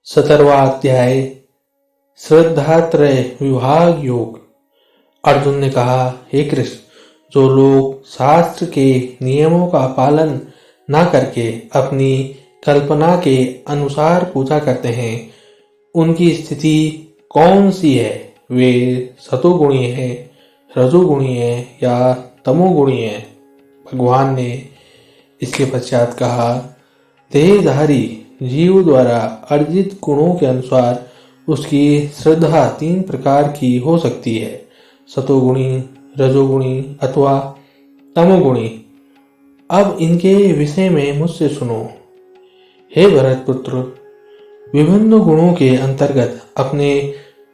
17वां अध्याय श्रद्धात्रय विभाग योग। अर्जुन ने कहा, हे कृष्ण, जो लोग शास्त्र के नियमों का पालन न करके अपनी कल्पना के अनुसार पूजा करते हैं, उनकी स्थिति कौन सी है? वे सतोगुणी है, रजोगुणी है या तमोगुणी है? भगवान ने इसके पश्चात कहा, देहधारी जीव द्वारा अर्जित गुणों के अनुसार उसकी श्रद्धा 3 प्रकार की हो सकती है, सतोगुणी, रजोगुणी अथवा तमोगुणी। अब इनके विषय में मुझसे सुनो। हे भरत पुत्र, विभिन्न गुणों के अंतर्गत अपने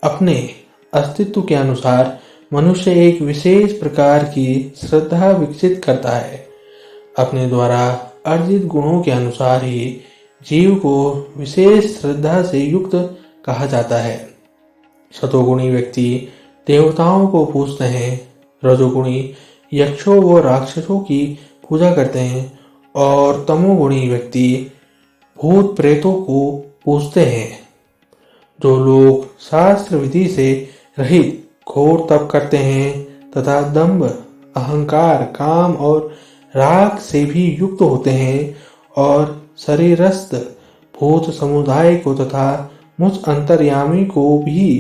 अपने अस्तित्व के अनुसार मनुष्य एक विशेष प्रकार की श्रद्धा विकसित करता है। अपने द्वारा अर्जित गुणों के अनुसार ही जीव को विशेष श्रद्धा से युक्त कहा जाता है। सतोगुणी व्यक्ति देवताओं को पूजते हैं, रजोगुणी यक्षों व राक्षसों की पूजा करते हैं और तमोगुणी व्यक्ति भूत प्रेतों को पूजते हैं। जो लोग शास्त्र विधि से रहित घोर तप करते हैं तथा दंभ, अहंकार, काम और राग से भी युक्त होते हैं और शरीरस्थ भूत समुदाय को तथा मुझ अंतर्यामी को भी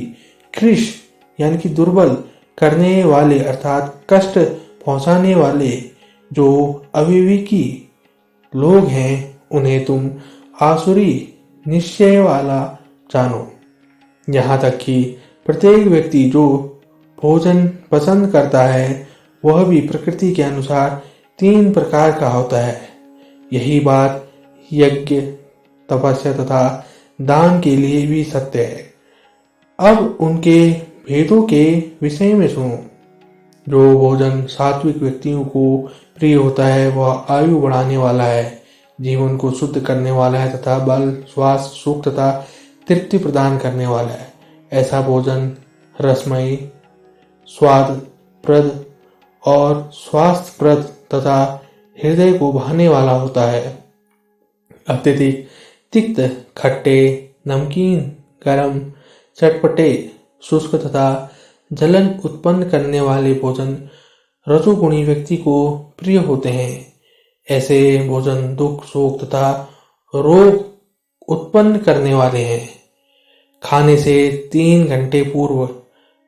कृश यानी कि दुर्बल करने वाले अर्थात कष्ट पहुंचाने वाले जो अविवेकी लोग हैं, उन्हें तुम आसुरी निश्चय वाला जानो। यहाँ तक कि प्रत्येक व्यक्ति जो भोजन पसंद करता है वह भी प्रकृति के अनुसार 3 प्रकार का होता है। यही बात यज्ञ, तपस्या तथा दान के लिए भी सत्य है। अब उनके भेदों के विषय में सुनो। जो भोजन सात्विक व्यक्तियों को प्रिय होता है वह आयु बढ़ाने वाला है, जीवन को शुद्ध करने वाला है तथा बल, स्वास्थ्य, सुख तथा तृप्ति प्रदान करने वाला है। ऐसा भोजन रसमयी, स्वादप्रद और स्वास्थ्यप्रद तथा हृदय को भाने वाला होता है। अत्यधिक तिक्त, खट्टे, नमकीन, गरम, चटपटे, शुष्क तथा जलन उत्पन्न करने वाले भोजन रजोगुणी व्यक्ति को प्रिय होते हैं। ऐसे भोजन दुख, शोक तथा रोग उत्पन्न करने वाले हैं। खाने से 3 घंटे पूर्व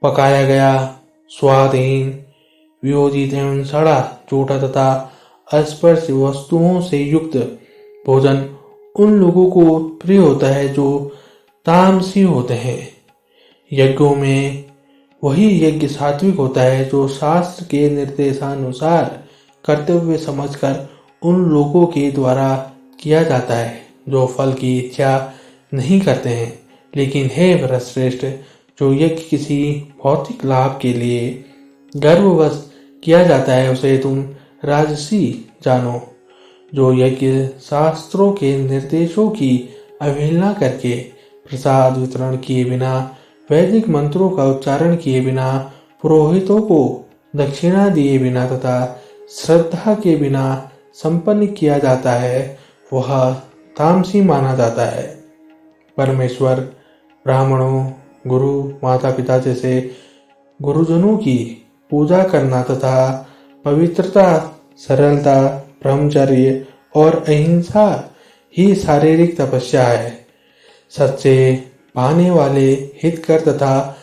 पकाया गया स्वादहीन, वियोजित एवं सड़ा, चूटा तथा अस्पर्श वस्तुओं से युक्त भोजन उन लोगों को प्रिय होता है जो तामसी होते हैं। यज्ञों में वही यज्ञ सात्विक होता है जो शास्त्र के निर्देशानुसार कर्तव्य समझकर उन लोगों के द्वारा किया जाता है जो फल की इच्छा नहीं करते हैं। लेकिन हे भरतश्रेष्ठ, जो यज्ञ किसी भौतिक लाभ के लिए गर्ववश किया जाता है उसे तुम राजसी जानो। जो यज्ञ शास्त्रों के निर्देशों की अवहेलना करके प्रसाद वितरण किए बिना, वैदिक मंत्रों का उच्चारण किए बिना, पुरोहितों को दक्षिणा दिए बिना तथा श्रद्धा के बिना संपन्न किया जाता है वह तामसी माना जाता है। परमेश्वर, ब्राह्मणों, गुरु, माता पिता जैसे गुरुजनों की पूजा करना तथा पवित्रता, सरलता, ब्रह्मचर्य और अहिंसा ही शारीरिक तपस्या है। सच्चे पाने वाले हितकर तथा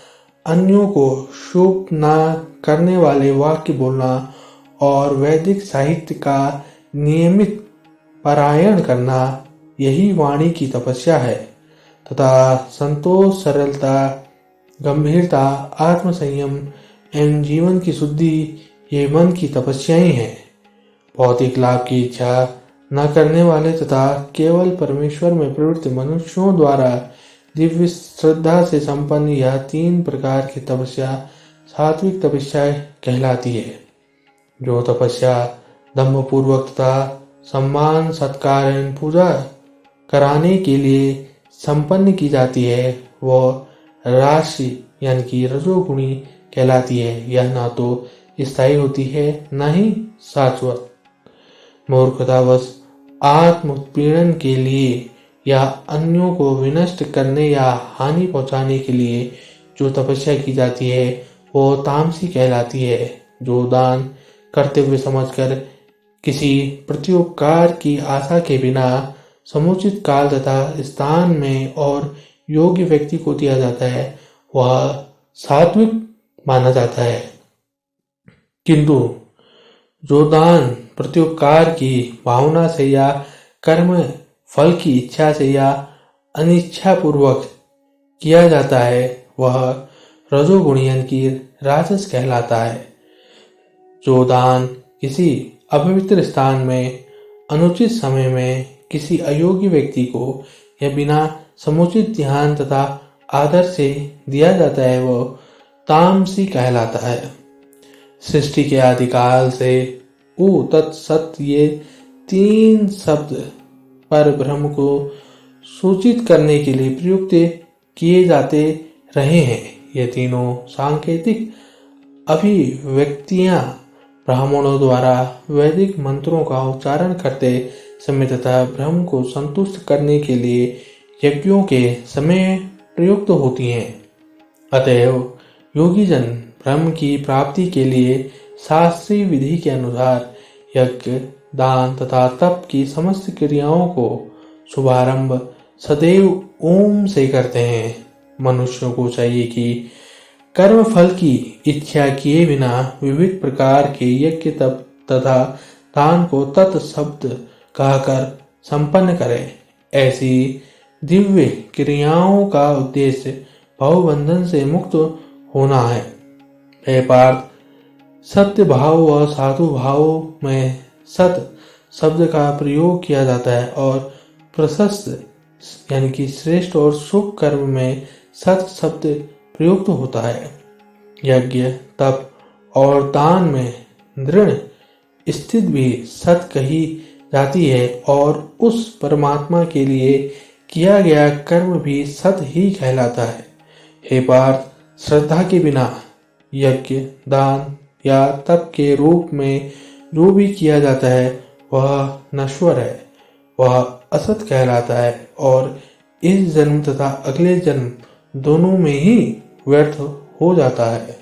अन्यों को शुभ न करने वाले वाक्य बोलना और वैदिक साहित्य का नियमित पारायण करना, यही वाणी की तपस्या है तथा संतोष, सरलता, गंभीरता, आत्मसंयम एवं जीवन की शुद्धि ये मन की तपस्याएं हैं। भौतिक लाभ की इच्छा न करने वाले तथा केवल परमेश्वर में प्रवृत्त मनुष्यों द्वारा दिव्य श्रद्धा से संपन्न यह 3 प्रकार की तपस्या सात्विक तपस्या कहलाती है। जो तपस्या दम्भपूर्वक तथा सम्मान, सत्कार एवं पूजा कराने के लिए संपन्न की जाती है वह राशि यानी कि रजोगुणी कहलाती है। यह ना तो स्थायी होती है न ही शाश्वत। मूर्खतावश आत्म उत्पीड़न के लिए या अन्यों को विनष्ट करने या हानि पहुंचाने के लिए जो तपस्या की जाती है वो तामसी कहलाती है। जो दान कर्तव्य समझकर किसी प्रत्युपकार की आशा के बिना समुचित काल तथा स्थान में और योग्य व्यक्ति को दिया जाता है वह सात्विक माना जाता है। किंतु जो दान प्रत्युपकार की भावना से या कर्म फल की इच्छा से या अनिच्छा पूर्वक किया जाता है वह रजोगुणियन की राजस कहलाता है। जो दान किसी अपवित्र स्थान में अनुचित समय में किसी अयोग्य व्यक्ति को या बिना समुचित ध्यान तथा आदर से दिया जाता है वो तामसी कहलाता है। सृष्टि के आदिकाल से उ तत् सत ये तीन शब्द पर ब्रह्म को सूचित करने के लिए प्रयुक्त किए जाते रहे हैं। ये तीनों सांकेतिक अभिव्यक्तियां ब्राह्मणों द्वारा वैदिक मंत्रों का उच्चारण करते समय तथा ब्रह्म को संतुष्ट करने के लिए यज्ञों के समय प्रयुक्त होती हैं। अतएव योगी जन ब्रह्म की प्राप्ति के लिए शास्त्रीय विधि के अनुसार यज्ञ दान तथा तप की समस्त क्रियाओं को शुभारंभ सदैव ओम से करते हैं। मनुष्यों को चाहिए कि कर्म फल की इच्छा किए बिना विविध प्रकार के यज्ञ तप तथा दान को तत् शब्द कहकर संपन्न करें। ऐसी दिव्य क्रियाओं का उद्देश्य भवबंधन से मुक्त होना है। हे पार्थ, सत्य भाव व साधु भाव में सत शब्द का प्रयोग किया जाता है और प्रशस्त यानी कि श्रेष्ठ और शुभ कर्म में सत शब्द प्रयुक्त होता है। यज्ञ तप और दान में दृढ़ स्थित भी सत कही जाती है और उस परमात्मा के लिए किया गया कर्म भी सत ही कहलाता है। हे पार्थ, श्रद्धा के बिना यज्ञ दान या तप के रूप में जो भी किया जाता है वह नश्वर है, वह असत कहलाता है और इस जन्म तथा अगले जन्म दोनों में ही व्यर्थ हो जाता है।